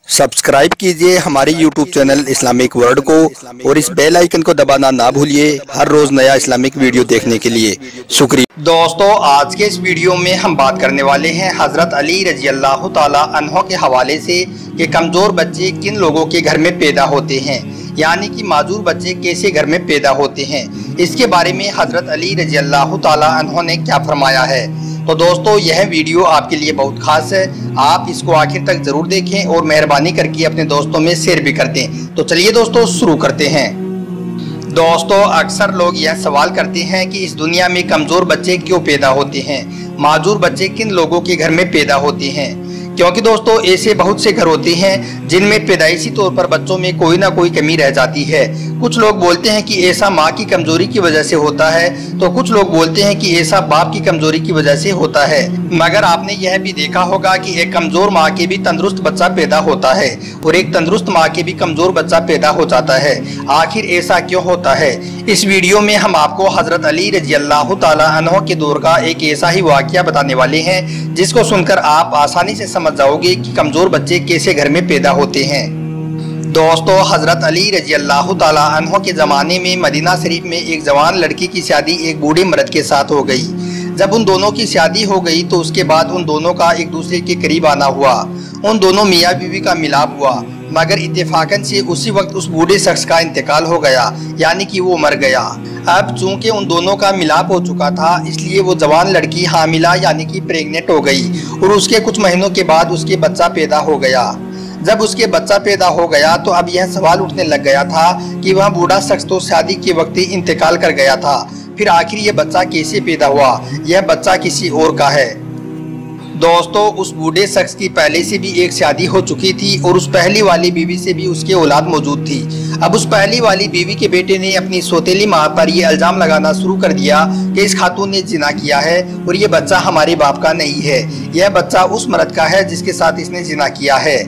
Subscribe कीजिए हमारे YouTube channel Islamic world को और इस बेल आइकन को दबाना ना भूलिए हर रोज नया इस्लामिक वीडियो देखने के लिए। शुक्रिया। दोस्तों, आज के इस वीडियो में हम बात करने वाले हैं हज़रत अली रजी अल्लाह ताला अन्हो के हवाले से कि कमज़ोर बच्चे किन लोगों के घर में पैदा होते हैं, यानी कि माजूर बच्चे कैसे घर में पैदा होते हैं। इसके बारे में हज़रत अली रजी अल्लाह ताला अन्हो ने क्या फरमाया है। तो दोस्तों, यह वीडियो आपके लिए बहुत खास है, आप इसको आखिर तक ज़रूर देखें और मेहरबानी करके अपने दोस्तों में शेयर भी कर दें। तो चलिए दोस्तों, शुरू करते हैं। दोस्तों, अक्सर लोग यह सवाल करते हैं कि इस दुनिया में कमज़ोर बच्चे क्यों पैदा होते हैं, माजूर बच्चे किन लोगों के घर में पैदा होते हैं। क्योंकि दोस्तों, ऐसे बहुत से घर होते हैं जिनमें पैदाइशी तौर पर बच्चों में कोई ना कोई कमी रह जाती है। कुछ लोग बोलते हैं कि ऐसा माँ की कमजोरी की वजह से होता है, तो कुछ लोग बोलते हैं कि ऐसा बाप की कमजोरी की वजह से होता है। मगर आपने यह भी देखा होगा कि एक कमजोर माँ के भी तंदुरुस्त बच्चा पैदा होता है और एक तंदुरुस्त माँ के भी कमजोर बच्चा पैदा हो जाता है। आखिर ऐसा क्यों होता है, इस वीडियो में हम आपको हजरत अली रजी अल्लाह ताला अन्हो के दौर का एक ऐसा ही वाकया बताने वाले हैं जिसको सुनकर आप आसानी से समझ जाओगे कि कमजोर बच्चे कैसे घर में पैदा होते हैं। दोस्तों, हजरत अली रजी अल्लाह ताला अन्हो के ज़माने में मदीना शरीफ में एक जवान लड़की की शादी एक बूढ़े मर्द के साथ हो गई। जब उन दोनों की शादी हो गई तो उसके बाद उन दोनों का एक दूसरे के करीब आना हुआ, उन दोनों मियाँ बीवी का मिलाप हुआ। मगर इत्तेफाकन से उसी वक्त उस बूढ़े शख्स का इंतकाल हो गया, यानी कि वो मर गया। अब चूंकि उन दोनों का मिलाप हो चुका था, इसलिए वो जवान लड़की हामिला यानी कि प्रेग्नेंट हो गई और उसके कुछ महीनों के बाद उसके बच्चा पैदा हो गया। जब उसके बच्चा पैदा हो गया तो अब यह सवाल उठने लग गया था कि वह बूढ़ा शख्स तो शादी के वक्त ही इंतकाल कर गया था, फिर आखिर यह बच्चा कैसे पैदा हुआ, यह बच्चा किसी और का है। दोस्तों, उस बूढ़े शख्स की पहले से भी एक शादी हो चुकी थी और उस पहली वाली बीवी से भी उसकी औलाद मौजूद थी। अब उस पहली वाली बीवी के बेटे ने अपनी सौतेली माँ पर यह इल्ज़ाम लगाना शुरू कर दिया कि इस खातून ने जिना किया है और ये बच्चा हमारे बाप का नहीं है, यह बच्चा उस मर्द का है जिसके साथ इसने जिना किया है।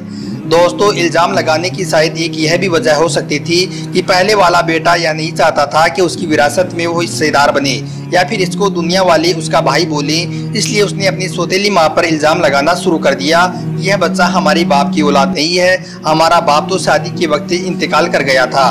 दोस्तों, इल्ज़ाम लगाने की शायद एक यह भी वजह हो सकती थी कि पहले वाला बेटा यह नहीं चाहता था कि उसकी विरासत में वो हिस्सेदार बने या फिर इसको दुनिया वाले उसका भाई बोले, इसलिए उसने अपनी सौतेली माँ पर इल्ज़ाम लगाना शुरू कर दिया कि यह बच्चा हमारे बाप की औलाद नहीं है, हमारा बाप तो शादी के वक्त ही इंतकाल कर गया था।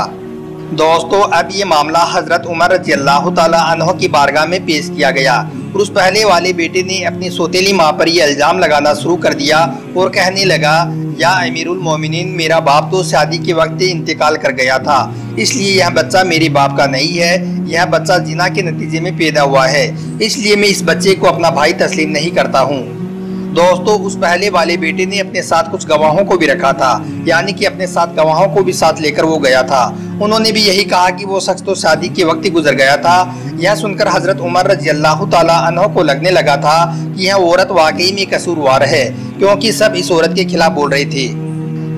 दोस्तों, अब ये मामला हज़रत उमर रज़ी अल्लाह ताला अन्हो की बारगाह में पेश किया गया और उस पहले वाले बेटे ने अपनी सौतेली माँ पर यह इल्ज़ाम लगाना शुरू कर दिया और कहने लगा, या अमीरुल मोमिनीन, मेरा बाप तो शादी के वक्त ही इंतकाल कर गया था, इसलिए यह बच्चा मेरे बाप का नहीं है, यह बच्चा जिना के नतीजे में पैदा हुआ है, इसलिए मैं इस बच्चे को अपना भाई तस्लीम नहीं करता हूँ। दोस्तों, उस पहले वाले बेटे ने अपने साथ कुछ गवाहों को भी रखा था, यानी कि अपने साथ गवाहों को भी साथ लेकर वो गया था। उन्होंने भी यही कहा कि वो शख्स तो शादी के वक्त ही गुजर गया था। यह सुनकर हजरत उमर रजी अल्लाह ताला अन्हो को लगने लगा था कि यह औरत वाकई में कसूरवार है, क्योंकि सब इस औरत के खिलाफ बोल रहे थे।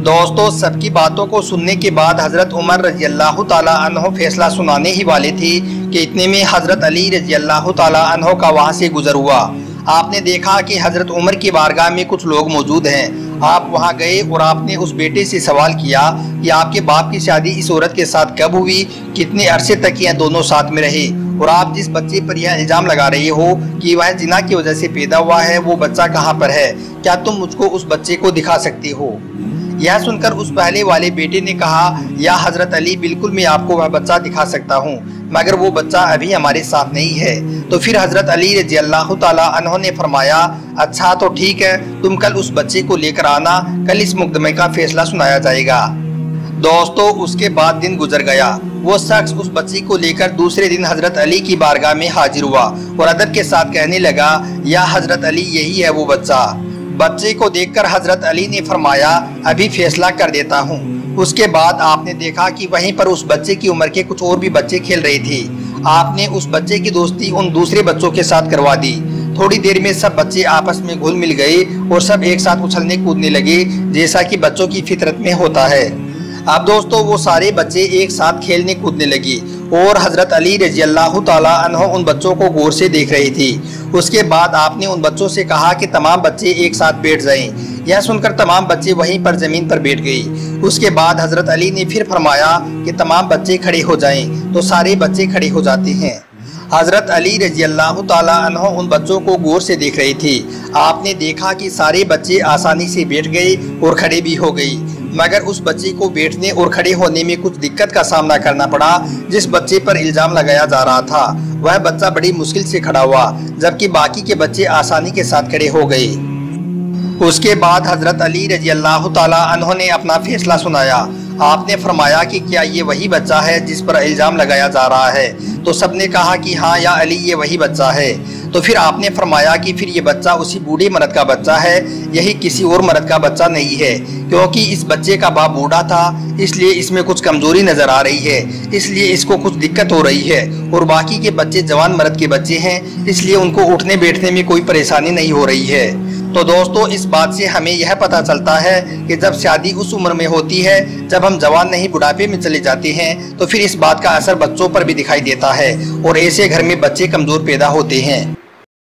दोस्तों, सबकी बातों को सुनने के बाद हजरत उमर रजी अल्लाह ताला अन्हो फैसला सुनाने ही वाले थे कि इतने में हजरत अली रजी अल्लाह ताला अन्हो का वहाँ से गुजर हुआ। आपने देखा कि हजरत उमर की बारगाह में कुछ लोग मौजूद हैं। आप वहां गए और आपने उस बेटे से सवाल किया कि आपके बाप की शादी इस औरत के साथ कब हुई, कितने अरसे तक यह दोनों साथ में रहे, और आप जिस बच्चे पर यह इल्ज़ाम लगा रहे हो कि वह जिना की वजह से पैदा हुआ है, वो बच्चा कहाँ पर है, क्या तुम मुझको उस बच्चे को दिखा सकते हो। यह सुनकर उस पहले वाले बेटे ने कहा, या हजरत अली, बिल्कुल मैं आपको वह बच्चा दिखा सकता हूँ, मगर वो बच्चा अभी हमारे साथ नहीं है। तो फिर हजरत अली रजी अल्लाह ताला अन्हो ने फरमाया, अच्छा तो ठीक है, तुम कल उस बच्चे को लेकर आना, कल इस मुकदमे का फैसला सुनाया जाएगा। दोस्तों, उसके बाद दिन गुजर गया। वो शख्स उस बच्चे को लेकर दूसरे दिन हजरत अली की बारगाह में हाजिर हुआ और अदब के साथ कहने लगा, या हजरत अली, यही है वो बच्चा। बच्चे को देखकर हजरत अली ने फरमाया, अभी फैसला कर देता हूँ। उसके बाद आपने देखा कि वहीं पर उस बच्चे की उम्र के कुछ और भी बच्चे खेल रहे थे। आपने उस बच्चे की दोस्ती उन दूसरे बच्चों के साथ करवा दी। थोड़ी देर में सब बच्चे आपस में घुल मिल गए और सब एक साथ उछलने कूदने लगे, जैसा कि बच्चों की फितरत में होता है। अब दोस्तों, वो सारे बच्चे एक साथ खेलने कूदने लगे और हजरत अली रजी अल्लाह ताला अन्हो उन बच्चों को गौर से देख रही थी। उसके बाद आपने उन बच्चों से कहा कि तमाम बच्चे एक साथ बैठ जाएं। यह सुनकर तमाम बच्चे वहीं पर जमीन पर बैठ गए। उसके बाद हजरत अली ने फिर फरमाया कि तमाम बच्चे खड़े हो जाएं, तो सारे बच्चे खड़े हो जाते हैं। हजरत अली रजी अल्लाह ताला अन्हो उन बच्चों को गौर से देख रही थी। आपने देखा कि सारे बच्चे आसानी से बैठ गए और खड़े भी हो गई, मगर उस बच्चे को बैठने और खड़े होने में कुछ दिक्कत का सामना करना पड़ा। जिस बच्चे पर इल्ज़ाम लगाया जा रहा था वह बच्चा बड़ी मुश्किल से खड़ा हुआ, जबकि बाकी के बच्चे आसानी के साथ खड़े हो गए। उसके बाद हजरत अली रजी अल्लाह ताला अन्हो ने अपना फैसला सुनाया। आपने फरमाया कि क्या ये वही बच्चा है जिस पर इल्ज़ाम लगाया जा रहा है? तो सबने कहा कि हाँ या अली, ये वही बच्चा है। तो फिर आपने फरमाया कि फिर ये बच्चा उसी बूढ़े मर्द का बच्चा है, यही किसी और मर्द का बच्चा नहीं है, क्योंकि इस बच्चे का बाप बूढ़ा था, इसलिए इसमें कुछ कमजोरी नजर आ रही है, इसलिए इसको कुछ दिक्कत हो रही है, और बाकी के बच्चे जवान मर्द के बच्चे हैं, इसलिए उनको उठने बैठने में कोई परेशानी नहीं हो रही है। तो दोस्तों, इस बात से हमें यह पता चलता है कि जब शादी उस उम्र में होती है जब हम जवान नहीं बुढ़ापे में चले जाते हैं, तो फिर इस बात का असर बच्चों पर भी दिखाई देता है और ऐसे घर में बच्चे कमजोर पैदा होते हैं।